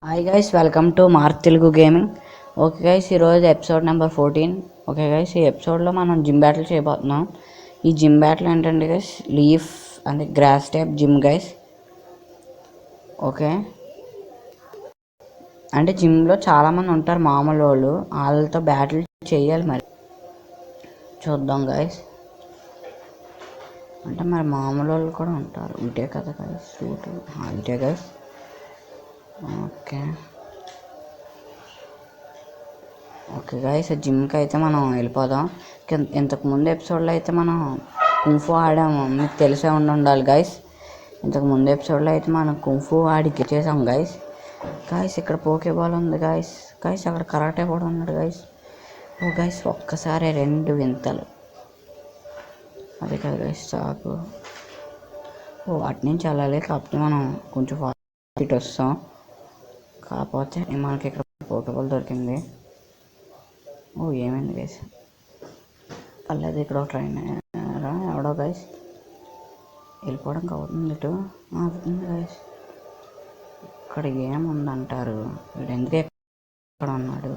Hi guys, welcome to mark Telugu gaming. Okay guys, ఈరోజు episode number 14. Okay guys, ఈ ఎపిసోడ్లో మనం జిమ్ బ్యాటిల్ చేయబోతున్నాం. ఈ జిమ్ బ్యాటిల్ ఏంటంటే గైస్, లీఫ్ అంటే grass type gym guys. Okay, అంటే జిమ్లో చాలామంది ఉంటారు మామూలు వాళ్ళు, వాళ్ళతో బ్యాటిల్ చేయాలి. మరి చూద్దాం గైస్. అంటే మరి మామూలు వాళ్ళు కూడా ఉంటారు, ఇటే కదా గైస్, ఇటే గైస్. ఓకే ఓకే గైస్, జిమ్కి అయితే మనం వెళ్ళిపోదాం. ఇంతకుముందు ఎపిసోడ్లో అయితే మనం కుంఫు ఆడాము, మీకు తెలిసే ఉండాలి గైస్. ఇంతకుముందు ఎపిసోడ్లో అయితే మనం కుంఫు ఆడి గెలిచేసాం గైస్. గైస్ ఇక్కడ పోకేబాల్ ఉంది గైస్. గైస్ అక్కడ కరాటే కూడా ఉన్నాడు గైస్. ఓ గైస్, ఒక్కసారి రెండు వింతలు. అదే కదా గైస్ చాకు. అటు నుంచి వెళ్ళాలి, కాకపోతే మనం కొంచెం ఫాస్ట్ వస్తాం. కాకపోతే మనకి ఇక్కడ పోకేబాల్ దొరికింది. ఏమైంది గైస్? పర్లేదు, ఇక్కడ ఒక ట్రైన్ ఎవడో గైస్ వెళ్ళిపోవడానికి అవుతుంది. ఇటు అవుతుంది గైస్. ఇక్కడ ఏముందంటారు? వీడు ఎందుకు ఎక్కడ ఉన్నాడు?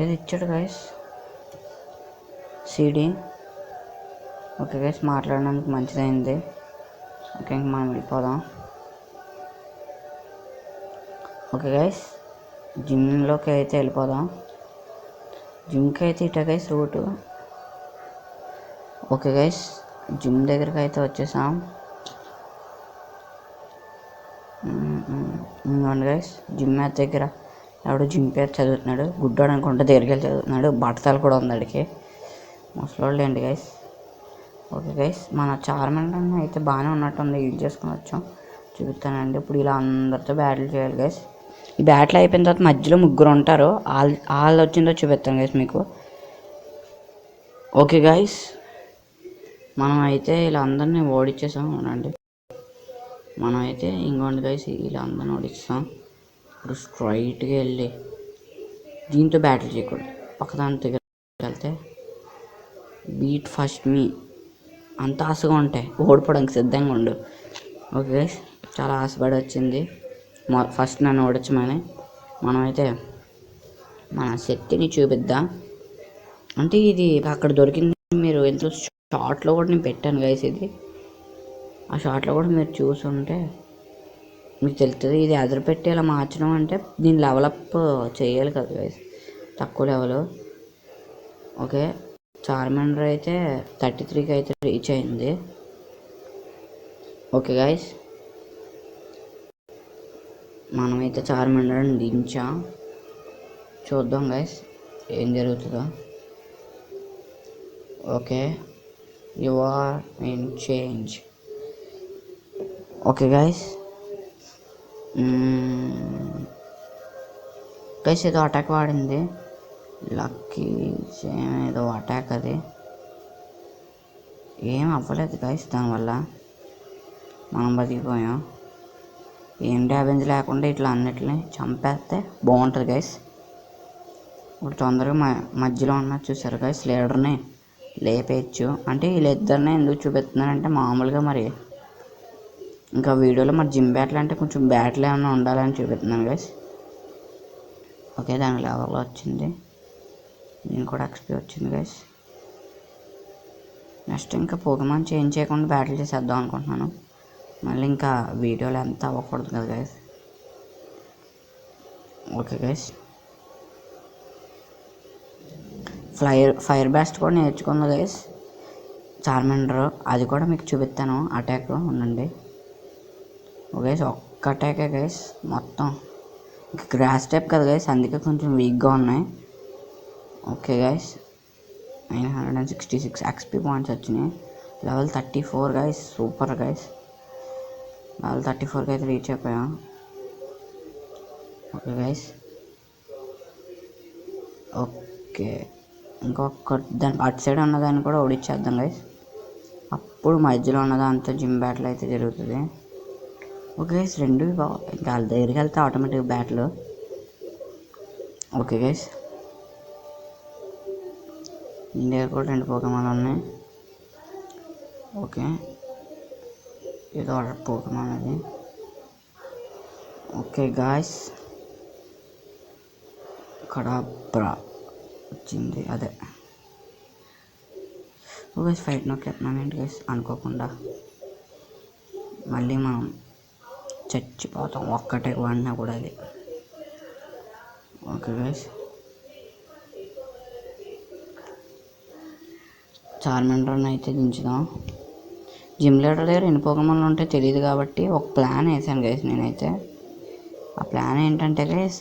ఏది ఇచ్చాడు గైస్? సిడి. ఓకే గైస్, మాట్లాడడానికి మంచిదైంది. ఓకే, ఇంక మనం వెళ్ళిపోదాం. ఓకే గైస్, జిమ్లోకి అయితే వెళ్ళిపోదాం. జిమ్కి అయితే ఇట guys route. Okay guys, gym దగ్గరికి అయితే వచ్చేసాం. ఇంకోండి గైస్, జిమ్ మ్యాచ్ దగ్గర ఎవడో జిమ్ పేరు చదువుతున్నాడు. గుడ్డోడు అనుకుంటే దగ్గరికి వెళ్ళి చదువుతున్నాడు. బట్టతలు కూడా ఉంది అడికి, ముసలోళ్ళు ఏంటి గైస్. ఓకే గైస్, మన చార్మెంట్ అయితే బాగానే ఉన్నట్టుంది. యూజ్ చేసుకుని వచ్చాం, చూపిస్తానండి. ఇప్పుడు ఇలా అందరితో బ్యాటిల్ చేయాలి గైస్. ఈ బ్యాటిల్ అయిపోయిన తర్వాత మధ్యలో ముగ్గురు ఉంటారు. వాళ్ళు వచ్చిందో చూపిస్తాను గైస్ మీకు. ఓకే గైస్, మనం అయితే ఇలా అందరినీ ఓడించేసాం. అవునండి, మనం అయితే ఇంకోండి గైస్, ఇలా అందరిని ఓడిస్తాం. ఇప్పుడు స్ట్రైట్గా వెళ్ళి దీంతో బ్యాటిల్ చేయకూడదు, పక్కదాని దగ్గర వెళ్తే బీట్ ఫస్ట్ మీ అంత ఆశగా ఉంటాయి, ఓడిపోవడానికి సిద్ధంగా ఉండు. ఓకే గైస్, చాలా ఆశపడి వచ్చింది ఫస్ట్ నన్ను ఓడించమని. మనమైతే మన శక్తిని చూపిద్దాం. అంటే ఇది అక్కడ దొరికింది, మీరు ఎంతో షార్ట్లో కూడా నేను పెట్టాను గైస్. ఇది ఆ షార్ట్లో కూడా మీరు చూసుంటే మీకు తెలుస్తుంది. ఇది అదరపెట్టి ఇలా మార్చడం అంటే దీన్ని లెవలప్ చేయాలి కదా గైస్, తక్కువ లెవెల్. ఓకే, చార్మెండర్ అయితే 33కి అయితే రీచ్ అయింది. ఓకే గైస్, మనమైతే చార్మెండర్ని దించాం. చూద్దాం గైస్ ఏం జరుగుతుందో. Okay, you are in change. Okay guys, guys ఏదో అటాక్ వాడింది. లక్కీ ఏదో అటాక్, అది ఏం అవ్వలేదు గైస్. దానివల్ల మనం బతికిపోయాం. ఏం డ్యామేజ్ లేకుండా ఇట్లా అన్నిటిని చంపేస్తే బాగుంటుంది గైస్. ఇప్పుడు తొందరగా మధ్యలో ఉన్న చూసారు గైస్, లీడర్ని లేపేయచ్చు. అంటే వీళ్ళిద్దరిని ఎందుకు చూపిస్తున్నానంటే మామూలుగా మరి ఇంకా వీడియోలో మరి జిమ్ బ్యాటిల్ అంటే కొంచెం బ్యాటిల్ ఏమైనా ఉండాలని చూపిస్తున్నాను గైస్. ఓకే, దాని లెవెల్లో వచ్చింది. నేను కూడా ఎక్స్పీ వచ్చింది గైస్. నెక్స్ట్ ఇంకా పోకెమాన్ చేంజ్ చేయకుండా బ్యాటిల్ చేసేద్దాం అనుకుంటున్నాను. మళ్ళీ ఇంకా వీడియోలో ఎంత అవ్వకూడదు కదా guys. Okay guys, fire blast కూడా నేర్చుకుంది గైస్ చార్మెండర్. అది కూడా మీకు చూపిస్తాను అటాక్. ఉండండి ఓకే, ఒక్క అటాకే గైస్. మొత్తం గ్రాస్ టైప్ కదా గైస్, అందుకే కొంచెం వీక్గా ఉన్నాయి. ఓకే గైస్, 966 ఎక్స్పీ పాయింట్స్ వచ్చినాయి. Level 34 guys, super guys. Level 34కి అయితే రీచ్ అయిపోయాం. ఓకే గైస్, ఓకే ఇంకొక దాని అటు సైడ్ ఉన్నదాన్ని కూడా ఓడిచ్చేద్దాం గైస్. అప్పుడు మధ్యలో ఉన్నదాంతో జిమ్ బ్యాటిల్ అయితే జరుగుతుంది. ఓకే గైస్, రెండు ఇంకా వాళ్ళ దగ్గరికి వెళ్తే ఆటోమేటిక్ బ్యాటిల్. ఓకే గైస్, దీని దగ్గర కూడా రెండు పోకెమాన్లు ఉన్నాయి. ఓకే, ఏదో పోకెమాన్ అది. ఓకే గాయస్, కడాబ్రా వచ్చింది. అదే ఓకే ఫైట్ నొక్కేస్తున్నాను ఏంటి గైస్ అనుకోకుండా. మళ్ళీ మనం చచ్చిపోతాం ఒక్కటే వాడినా కూడా. అది ఓకే గైస్, చార్మెండర్ని అయితే దించుదాం. జిమ్ లీడర్ దగ్గర ఎన్ని పోకమన్లు ఉంటాయో తెలియదు కాబట్టి ఒక ప్లాన్ వేసాను గైస్ నేనైతే. ఆ ప్లాన్ ఏంటంటే గైస్,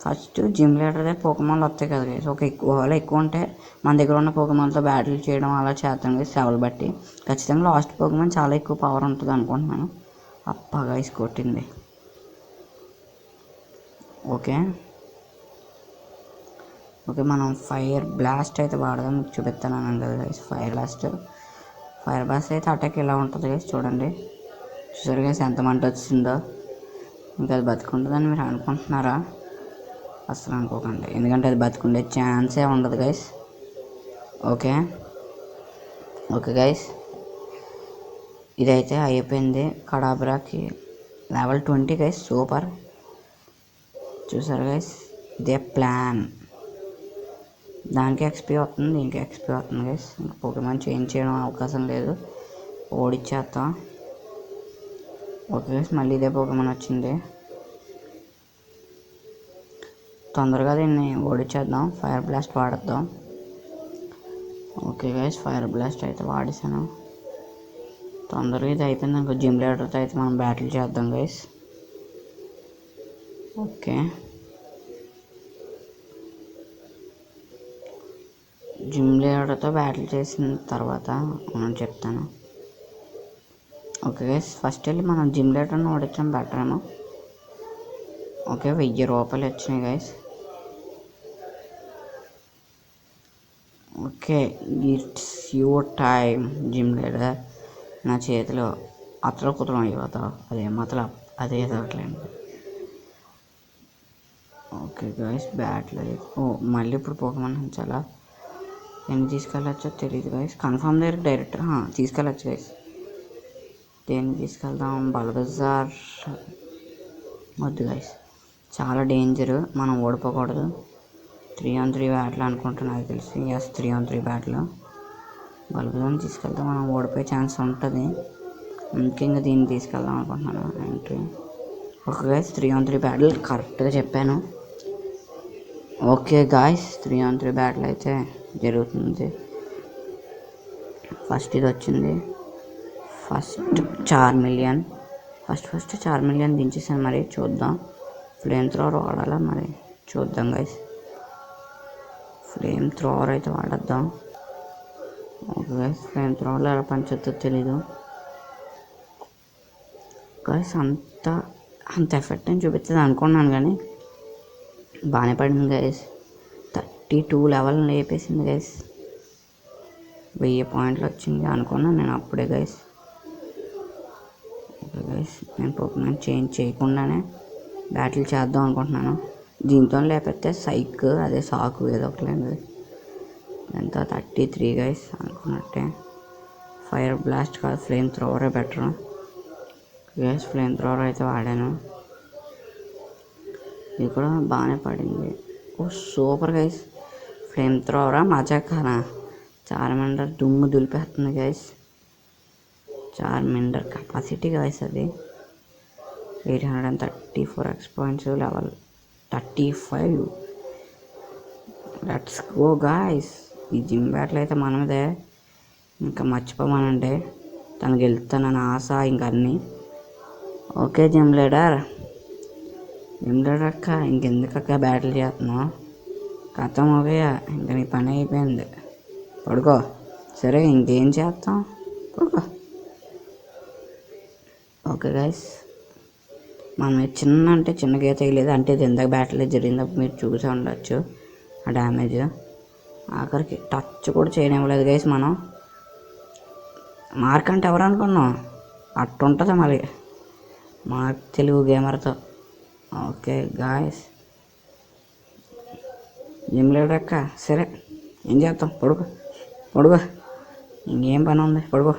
ఫస్ట్ జిమ్ లీడర్ దగ్గర పోకమన్లు వస్తాయి కదా గైస్, ఒకవేళ ఎక్కువ ఉంటే మన దగ్గర ఉన్న పోకమన్లతో బ్యాటిల్ చేయడం అలా చేస్తాం గైస్ లెవెల్ బట్టి. ఖచ్చితంగా లాస్ట్ పోకమన్ చాలా ఎక్కువ పవర్ ఉంటుంది అనుకుంటున్నాను. అప్పా గైస్ కొట్టింది. ఓకే ఓకే, మనం ఫైర్ బ్లాస్ట్ అయితే వాడదాం. మీకు చూపిస్తాను కదా గైస్. ఫైర్ బ్లాస్ట్ అయితే అటాక్ ఇలా ఉంటుంది గైస్. చూడండి, చూసారు గైస్ ఎంత మంట వచ్చిందో. ఇంకా అది బతుకుంటుందని మీరు అనుకుంటున్నారా? అసలు అనుకోకండి, ఎందుకంటే అది బతుకుండే ఛాన్సే ఉండదు గైస్. ఓకే ఓకే గైస్, ఇదైతే అయిపోయింది. కడాబ్రాకి లెవెల్ 20 గైస్, సూపర్. చూసారు గైస్, ఇదే ప్లాన్. దానికి ఎక్స్పీ వస్తుంది, దీనికి ఎక్స్పీ వస్తుంది గైస్. ఇంకా పోకేమాన్ చేంజ్ చేయడం అవకాశం లేదు, ఓడిచ్చేస్తాం. ఓకే గైస్, మళ్ళీ ఇదే పోకేమాన్ వచ్చింది. తొందరగా దీన్ని ఓడిచ్చేద్దాం. ఫైర్ బ్లాస్ట్ వాడేద్దాం. ఓకే గైస్, ఫైర్ బ్లాస్ట్ అయితే వాడేసాను. తొందరగా ఇది అయిపోయింది అనుకో, జిమ్ లీడర్తో అయితే మనం బ్యాటిల్ చేద్దాం గైస్. ఓకే, జిమ్ లీడర్తో బ్యాటిల్ చేసిన తర్వాత మనం చెప్తాను. ఓకే గైస్, ఫస్ట్ వెళ్ళి మనం జిమ్ లీడర్ని ఓడించడం బెటర్ ఏమో. ఓకే, 1000 రూపాయలు వచ్చినాయి guys. Okay, it's your time gym leader. నా చేతిలో అతల కుతలం అయిపోతావు, అదే మతలబ్ అదే ఎదగట్లేదు. ఓకే గైస్, బ్యాటిల్ మళ్ళీ ఇప్పుడు పోకేమాన్ చాలా ఎన్ని తీసుకెళ్ళచ్చో తెలియదు గైస్. కన్ఫర్మ్ దగ్గర డైరెక్ట్ తీసుకెళ్ళచ్చు గైస్. దేన్ని తీసుకెళ్దాం? బల్బజార్ వద్దు గైస్, చాలా డేంజరు, మనం ఓడిపోకూడదు. 3-on-3 బ్యాట్లు అనుకుంటున్నా, అది తెలిసి. ఎస్, 3-on-3 బ్యాట్లు. బల్బజార్ని తీసుకెళ్తే మనం ఓడిపోయే ఛాన్స్ ఉంటుంది, ముఖ్యంగా దీన్ని తీసుకెళ్దాం అనుకుంటున్నాను entry. Okay guys, 3-on-3 battle కరెక్ట్గా చెప్పాను. ఓకే గాయస్, 3-on-3 బ్యాటిల్ అయితే జరుగుతుంది. ఫస్ట్ ఇది వచ్చింది, ఫస్ట్ 4 మిలియన్. ఫస్ట్ 4 మిలియన్ దించేసాను. మరి చూద్దాం, ఫ్లేమ్ థ్రోవర్ వాడాలా మరి చూద్దాం గైస్. ఫ్లేమ్ థ్రోవర్ అయితే వాడద్దాం. ఓకే గైస్, ఫ్లేమ్ థ్రోవర్లో ఎలా పనిచేస్తుందో తెలీదు గైస్. అంత ఎఫెక్ట్ అని చూపిస్తుంది అనుకున్నాను కానీ బాగానే పడింది గైస్. 32 level లేపేసింది guys. 1000 పాయింట్లు వచ్చింది అనుకున్నాను నేను అప్పుడే గైస్. ఓకే గైస్, నేను పోకేమాన్ చేంజ్ చేయకుండానే బ్యాటిల్ చేద్దాం అనుకుంటున్నాను. దీంతో లేకపోతే సైక్, అదే సాకు ఏదో ఒకటి లేదు. ఎంత 33 గైస్ అనుకున్నట్టే. ఫైర్ బ్లాస్ట్ కాదు, ఫ్లేమ్ థ్రోవరే బెటర్ గైస్. ఫ్లేమ్ థ్రోవర్ అయితే వాడాను, ఇది కూడా బాగానే పడింది. సూపర్ గైస్, ఫ్లేమ్ థ్రోవరా మజాకానా. చార్మెండర్ దుమ్ము దులిపేస్తుంది గైస్. చార్మెండర్ కెపాసిటీ గైస్ అది 834 XP points, level 35. Let's go guys. ఈ జిమ్ బ్యాటిల్ అయితే మనదే, ఇంకా మర్చిపోమానంటే తనకి వెళ్తానని ఆశ ఇంకా అన్నీ. ఓకే జిమ్ లీడర్ అక్క, ఇంకెందుకక్క బ్యాటిల్ చేస్తున్నావు? కథం ఓకేయా, ఇంకా నీ పని అయిపోయింది, పడుకో. సరే ఇంకేం చేస్తాం, పడుకో. ఓకే గైస్, మనం చిన్న గీత వేయలేదు అంటే ఇది ఇందాక బ్యాటిల్ జరిగినప్పుడు మీరు చూసే ఉండొచ్చు ఆ డ్యామేజ్. ఆఖరికి టచ్ కూడా చేయనివ్వలేదు గైస్ మనం. మార్క్ అంటే ఎవరు అనుకున్నాం, అట్టుంటుంది మరి మార్క్ తెలుగు గేమర్తో. ఓకే గాయస్, జిమ్ లీడర్ అక్క, సరే ఏం చేస్తాం, పడుకో, ఇంకేం పని ఉంది, పడుకో.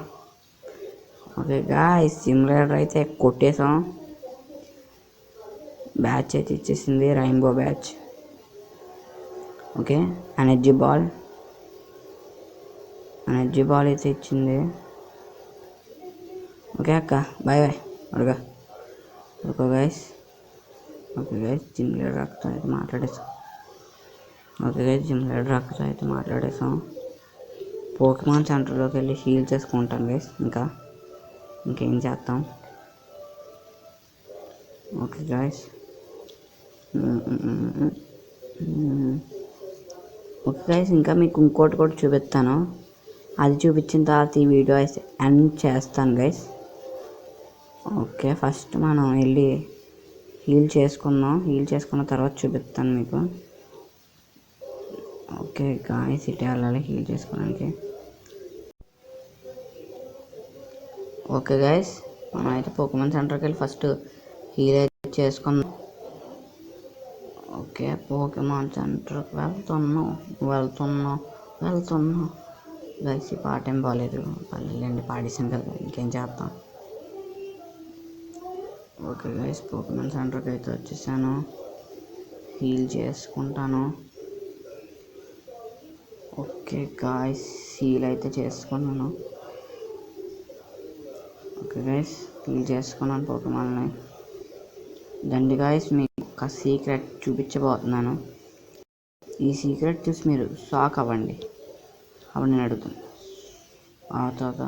ఓకే గాయస్, జిమ్ లీడర్ అయితే కొట్టేసాం. బ్యాచ్ అయితే ఇచ్చేసింది, rainbow badge. Okay, energy ball అయితే ఇచ్చింది. ఓకే అక్క, బాయ్ బాయ్. అడుగా ఓకే గైస్. జిమ్ లీడర్ అక్కతో అయితే మాట్లాడేసాం. పోకెమాన్ సెంటర్లోకి వెళ్ళి హీల్ చేసుకుంటాను గైస్. ఇంకేం చేస్తాం. Okay guys. ఇంకా మీకు ఇంకోటి కూడా చూపిస్తాను. అది చూపించిన తర్వాత ఈ వీడియో అయితే ఎండ్ చేస్తాను గైస్. ఓకే, ఫస్ట్ మనం వెళ్ళి హీల్ చేసుకున్న తర్వాత చూపిస్తాను మీకు. ఓకే గాయస్, ఇటే వెళ్ళాలి హీల్ చేసుకోవడానికి. ఓకే గాయస్, మనం అయితే పోకెమాన్ సెంటర్కి వెళ్ళి ఫస్ట్ హీల్ అయితే చేసుకుందాం. ఓకే, పోకెమాన్ సెంటర్కి వెళ్తున్నాం గైస్. ఈ పాట ఏం బాగాలేదు, పర్లేదండి, పాడేసాను కదా, ఇంకేం చేస్తాం. ఓకే గైస్, పోకెమాన్ సెంటర్కి అయితే వచ్చేసాను. హీల్ చేసుకుంటాను. ఓకే గాయస్, హీల్ అయితే చేసుకున్నాను. ఓకే గైస్, హీల్ చేసుకున్నాను పోకెమాన్ని. దండి గాయస్, మీకు ఒక సీక్రెట్ చూపించబోతున్నాను. ఈ సీక్రెట్ చూసి మీరు షాక్ అవ్వండి. అప్పుడు నేను అడుగుతాను ఆ తర్వాత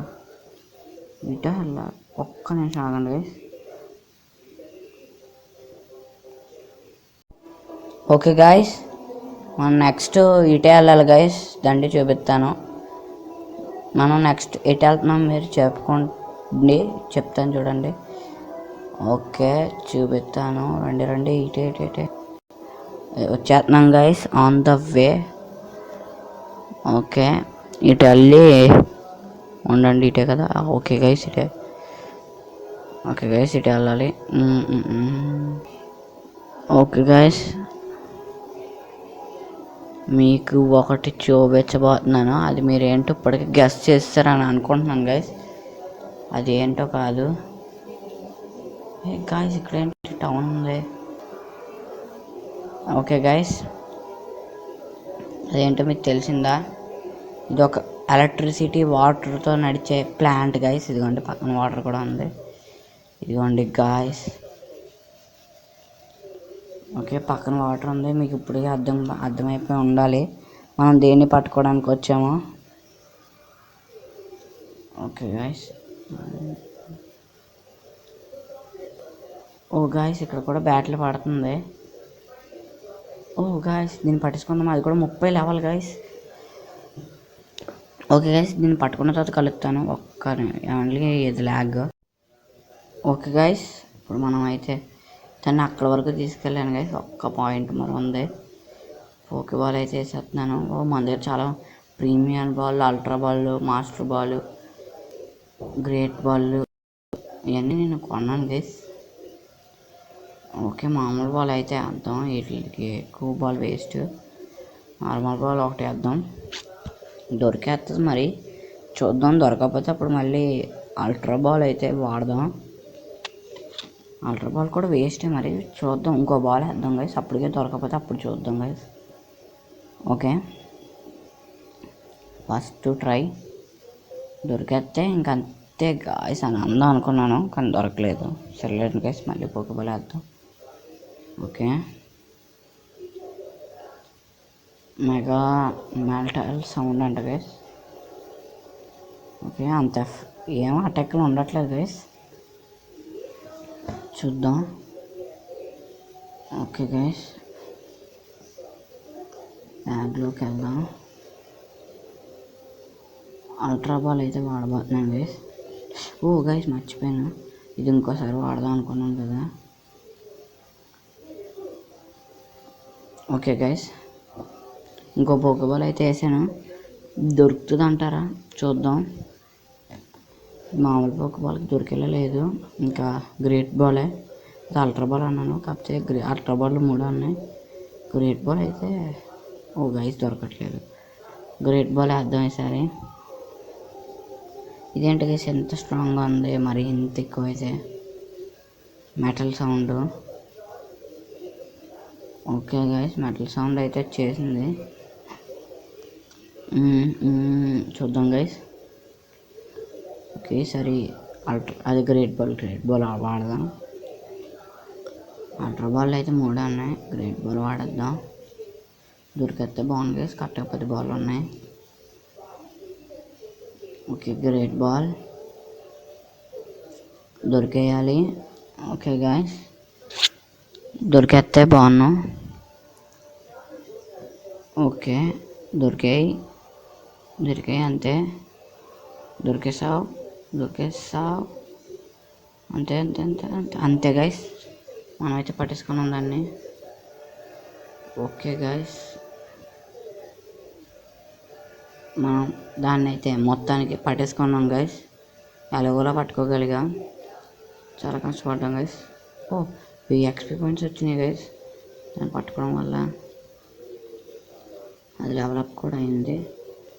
ఇటా అలా ఒక్క నిమిషం ఆగండి గైస్. ఓకే గాయస్, మనం నెక్స్ట్ ఇటే వెళ్ళాలి గైస్. దండి చూపిస్తాను. మనం నెక్స్ట్ ఎటు వెళ్తున్నాం మీరు చెప్తాను చూడండి. ఓకే, చూపిస్తాను. రండి ఇటే వచ్చేస్తున్నాం guys, on the way. Okay, ఇటు వెళ్ళి ఉండండి, ఇటే కదా. ఓకే గైస్, ఇటే వెళ్ళాలి. ఓకే గైస్, మీకు ఒకటి చూపించబోతున్నాను. అది మీరు ఏంటో ఇప్పటికీ గెస్ చేస్తారని అనుకుంటున్నాను గైస్. అది ఏంటో కాదు గాయస్. ఇక్కడ ఏంటి టౌన్ ఉంది. ఓకే గైస్, అదేంటో మీకు తెలిసిందా? ఇది ఒక ఎలక్ట్రిసిటీ వాటర్తో నడిచే ప్లాంట్ గైస్. ఇదిగోండి, పక్కన వాటర్ కూడా ఉంది. ఇదిగోండి గాయస్. ఓకే, పక్కన వాటర్ ఉంది. మీకు ఇప్పటికే అర్థమైపోయి ఉండాలి మనం దేన్ని పట్టుకోవడానికి వచ్చామో. Okay guys. ఓ గాయస్, ఇక్కడ కూడా బ్యాటిల్ పడుతుంది. ఓ గాయస్, దీన్ని పట్టించుకుందాం. అది కూడా 30 లెవెల్ గాయస్. ఓకే గాయస్, దీన్ని పట్టుకున్న తర్వాత కలుపుతాను. ఓన్లీ ఇది ల్యాగ్. ఓకే గాయస్, ఇప్పుడు మనం అయితే దాన్ని అక్కడ వరకు తీసుకెళ్ళాను గైస్. ఒక్క పాయింట్ మరి ఉంది. పోకే బాల్ అయితే వేసేస్తున్నాను. మన దగ్గర చాలా premium ball, ultra ball, master ball, great ball ఇవన్నీ నేను కొన్నాను గైస్. ఓకే, మామూలు బాల్ అయితే వేద్దాం. వీటికి ఎక్కువ బాల్ వేస్ట్. నార్మల్ బాల్ ఒకటి వేద్దాం. దొరికేస్తుంది మరి, చూద్దాం. దొరకకపోతే అప్పుడు మళ్ళీ అల్ట్రా బాల్ అయితే వాడదాం. అల్ట్రా బాల్ కూడా వేస్టే మరి, చూద్దాం. ఇంకో బాల్ వేద్దాం గైస్. అప్పటికే దొరకకపోతే అప్పుడు చూద్దాం గైస్. Okay, first try. దొరికేస్తే ఇంకంతే గాయస్ అని అందాం అనుకున్నాను, కానీ దొరకలేదు. సర్లేదు గైస్, మళ్ళీ పోకే బాల్ వేద్దాం. ఓకే, మెగా మెల్టల్ సౌండ్ అంట గైస్. ఓకే, అంత ఏం అటాక్లు ఉండట్లేదు గైస్, చూద్దాం. ఓకే గైస్, బ్యాగ్లోకి వెళ్దాం. అల్ట్రా బాల్ అయితే వాడబోతున్నాను గైస్. ఓ గైస్, మర్చిపోయాను. ఇది ఇంకోసారి వాడదాం అనుకున్నాను కదా. ఓకే గైస్, ఇంకో పోకేబాల్ అయితే వేసాను. దొరుకుతుంది అంటారా? చూద్దాం. మామూలు పోకేబాల్కి దొరికేలా లేదు. ఇంకా గ్రేట్ బాలే. అది అల్ట్రా బాల్ అన్నాను, కాకపోతే అల్ట్రా బాల్ 3 ఉన్నాయి. గ్రేట్ బాల్ అయితే ఓ గైస్ దొరకట్లేదు. గ్రేట్ బాల్ వేద్దాం ఈసారి. ఇదేంటి గైస్ ఎంత స్ట్రాంగ్గా ఉంది, మరి ఇంత ఎక్కువ అయితే. Metal sound. Okay guys, metal sound అయితే చేసింది. చూద్దాం గైస్. ఓకే సరే, అది గ్రేట్ బాల్ వాడదాం. అల్ట్రా బాల్ అయితే 3 ఉన్నాయి, గ్రేట్ బాల్ వాడద్దాం. దొరికేస్తే బాగుంది గైస్, కరెక్ట్గా 10 బాల్ ఉన్నాయి. ఓకే గ్రేట్ బాల్ దొరికేయాలి. ఓకే గాయస్, దొరికేస్తే బాగున్నాం. ఓకే దొరికాయి అంతే. దొరికేసావు అంతే అంతే అంతే అంతే అంతే గైస్, మనమైతే పట్టేసుకున్నాం దాన్ని. ఓకే గైస్, మనం దాన్ని అయితే మొత్తానికి పట్టేసుకున్నాం గైస్. ఎలాగోలా పట్టుకోగలిగాం, చాలా కష్టపడ్డాం గైస్. ఓ 1000 XP పాయింట్స్ వచ్చినాయి గైస్ దాన్ని పట్టుకోవడం వల్ల. అది డెవలప్ కూడా అయింది.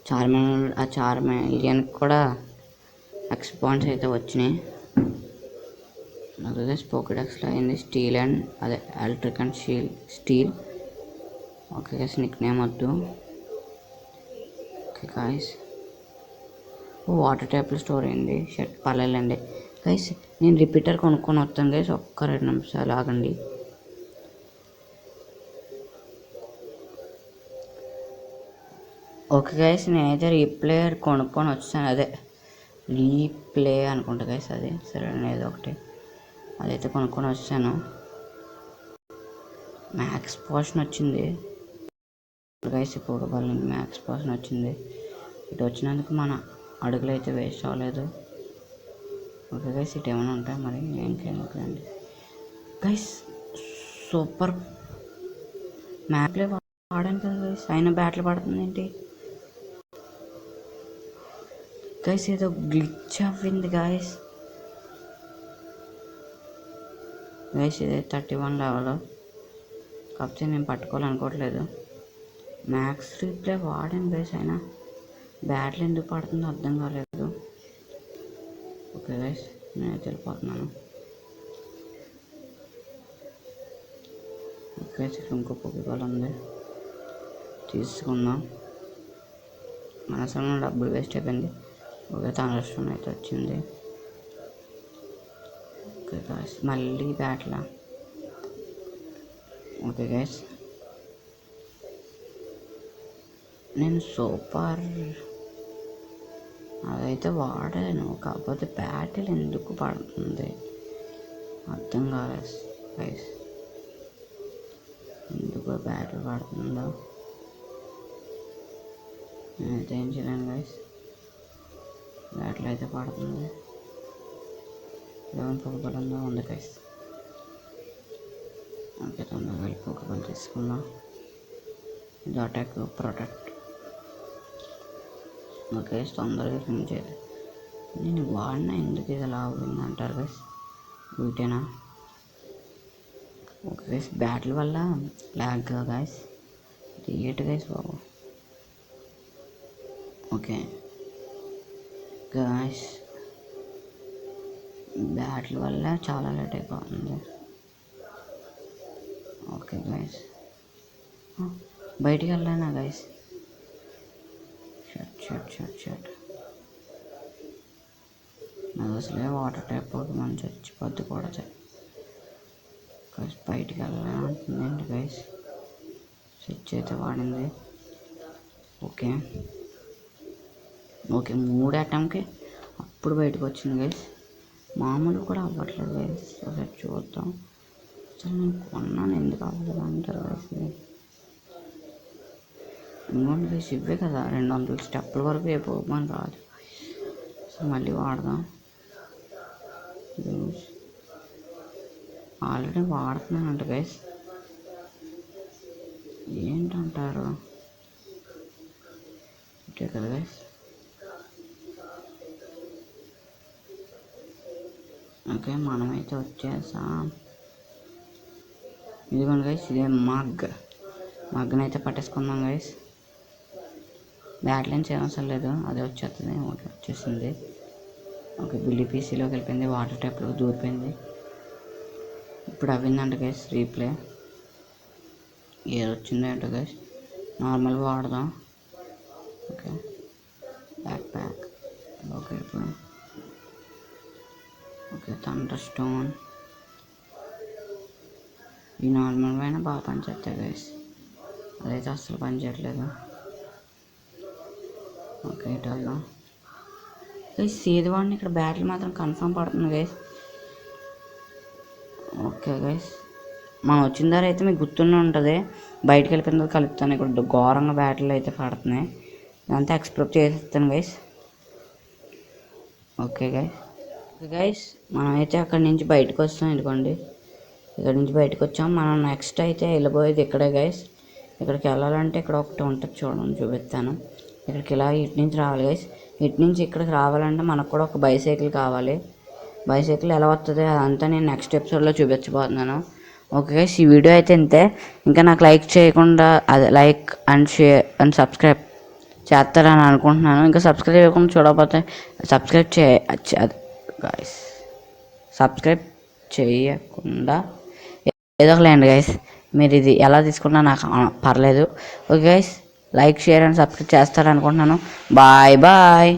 చార్మిలియన్కి కూడా XP పాయింట్స్ అయితే వచ్చినాయి. నాకు గైస్ పోకెడెక్స్లో అయింది స్టీల్ అండ్ అదే electric and steel. Okay guys, Nick name వద్దు. ఓకే గాయస్, వాటర్ ట్యాప్లో స్టోర్ అయింది. షర్ట్ పర్లేదండి గైస్, నేను రిపీటర్ కొనుక్కొని వస్తాను గైస్, ఒక్క 2 నిమిషాలు ఆగండి. ఓకే గైస్, నేనైతే రీప్లేయర్ కొనుక్కొని వచ్చాను. అదే రీప్లే అనుకుంటా గైస్, అది సరే ఏదో ఒకటి అదైతే కొనుక్కొని వచ్చాను. మ్యాక్స్ పోర్షన్ వచ్చింది గైస్, ఇప్పుడు వాళ్ళకి మ్యాక్స్ పోర్షన్ వచ్చింది. ఇటు వచ్చినందుకు మన అడుగులు అయితే వేస్ట్ అవ్వలేదు. ఓకే గైస్, ఇటు ఏమైనా ఉంటాయి మరి, ఇంకేంటండి గైస్. సూపర్ మ్యాప్లే వాడాను కదా గైస్, అయినా బ్యాట్లు పడుతుంది ఏంటి గైస్? ఏదో గ్లిచ్ అవ్వింది గైస్. ఇదే 31 లెవెల్, కాకపోతే నేను పట్టుకోవాలనుకోవట్లేదు. మ్యాక్స్ రీప్లే వాడాను గైస్, అయినా బ్యాట్లు ఎందుకు పడుతుందో అర్థం కాలేదు. ఓకే గైస్, నేనైతే వెళ్ళిపోతున్నాను. ఓకే, ఇంకో పొగలు ఉంది, తీసుకుందాం. మన అసలు డబ్బులు వేస్ట్ అయిపోయింది. ఓకే, థండర్స్టోర్మ్ అయితే వచ్చింది. ఓకే గైస్, మళ్ళీ బ్యాట్లా. ఓకే గైస్, నేను సూపర్ అదైతే వాడాను, కాకపోతే బ్యాటిల్ ఎందుకు పడుతుంది అర్థం కాలేదు గైస్. ఎందుకు బ్యాటిల్ పడుతుందో నేనైతే ఏం చేయలేను గైస్. బ్యాటిల్ అయితే పడుతుంది. 11 పొగబలంగా ఉంది గైస్. ఓకే, తొందరగా వెళ్ళి పొగబలు తీసుకుందాం. ఇది అటాక్ ప్రొటెక్ట్. ఓకే, తొందరగా ఫినిష్ చేయాలి. నేను వాడినా ఎందుకు ఇది అలా అవుతుంది అంటారు గైస్, వీటేనా? ఓకే గైస్, బ్యాటిల్ వల్ల ల్యాగ్ గైస్, థియేటర్ గైస్ బాబు. ఓకే గైస్, బ్యాటిల్ వల్ల చాలా లేట్ అయిపోతుంది. ఓకే గైస్, బయటికి వెళ్ళానా గైస్? షట్ నాకు అసలే వాటర్ ట్యాప్ మనం చచ్చిపోద్ది కూడా గైస్. బయటికి వెళ్ళాలంటుందండి గైస్. స్విచ్ అయితే వాడింది. ఓకే 3 అటెంప్ట్కి అప్పుడు బయటకు వచ్చింది గైస్. మామూలు కూడా అవ్వట్లేదు గైస్. ఒకసారి చూద్దాం. అసలు నేను కొన్నాను ఎందుకు అవ్వలేదు అంటారు గైస్. ఇంకోటి గైస్, ఇవే కదా 200 స్టెప్పుల వరకు అయిపోమని రాదు. సో మళ్ళీ వాడదాం. ఆల్రెడీ వాడుతున్నానంట గైస్, ఏంటంటారు ఇటే కదా గైస్. ఓకే, మనమైతే వచ్చేసాం. ఇదిగోండి గైస్, ఇదే మగ్ని అయితే పట్టేసుకుందాం గైస్. బ్యాట్లైన్స్ ఏం అవసరం లేదు, అదే వచ్చేస్తుంది. ఓకే, వచ్చేసింది. ఓకే, బిల్లి పీసీలోకి వెళ్ళిపోయింది, వాటర్ ట్యాప్లో దూరిపోయింది. ఇప్పుడు అవ్విందంట గైస్ రీప్లే. ఏది వచ్చిందో ఏంటో గైస్, నార్మల్గా వాడదాం. Okay, back pack. ఓకే ఇప్పుడు ఓకే, థండర్ స్టోన్. ఈ నార్మల్గా అయినా బాగా పనిచేస్తాయి గైస్, అదైతే అస్సలు పని చేయట్లేదు. ఓకే ఇటు వెళ్దాం గైస్. సేదువాడిని ఇక్కడ బ్యాటిల్ మాత్రం కన్ఫర్మ్ పడుతుంది గైస్. ఓకే గైస్, మనం వచ్చిన దారి అయితే మీకు గుర్తుండి ఉంటుంది. బయటకు వెళ్ళిపోయిన తర్వాత కలుపుతాను. ఇక్కడ ఘోరంగా బ్యాటిల్ అయితే పడుతున్నాయి, ఇదంతా ఎక్స్ప్లోర్ చేసేస్తాను గైస్. ఓకే గైస్, మనం అయితే అక్కడి నుంచి బయటకు వస్తాం. ఇదిగోండి, ఇక్కడ నుంచి బయటకు వచ్చాం. మనం నెక్స్ట్ అయితే వెళ్ళబోయేది ఇక్కడే గైస్. ఇక్కడికి వెళ్ళాలంటే ఇక్కడ ఒకటి ఉంటుంది చూడండి, చూపిస్తాను. ఇక్కడికి ఇలా ఇటు నుంచి రావాలి గైస్. ఇటు నుంచి ఇక్కడికి రావాలంటే మనకు కూడా ఒక బైసైకిల్ కావాలి. బైసైకిల్ ఎలా వస్తుంది అదంతా నేను నెక్స్ట్ ఎపిసోడ్లో చూపించబోతున్నాను. ఓకే గైస్, ఈ వీడియో అయితే ఇంతే. ఇంకా నాకు లైక్ చేయకుండా, అదే like and share and subscribe చేస్తారని అనుకుంటున్నాను. ఇంకా సబ్స్క్రైబ్ చేయకుండా చూడకపోతే సబ్స్క్రైబ్ గైస్, సబ్స్క్రైబ్ చేయకుండా ఏదో ఒకలేండి గైస్. మీరు ఇది ఎలా తీసుకున్నా నాకు పర్లేదు. Okay guys, like share and subscribe చేస్తారనుకుంటున్నాను. Bye bye.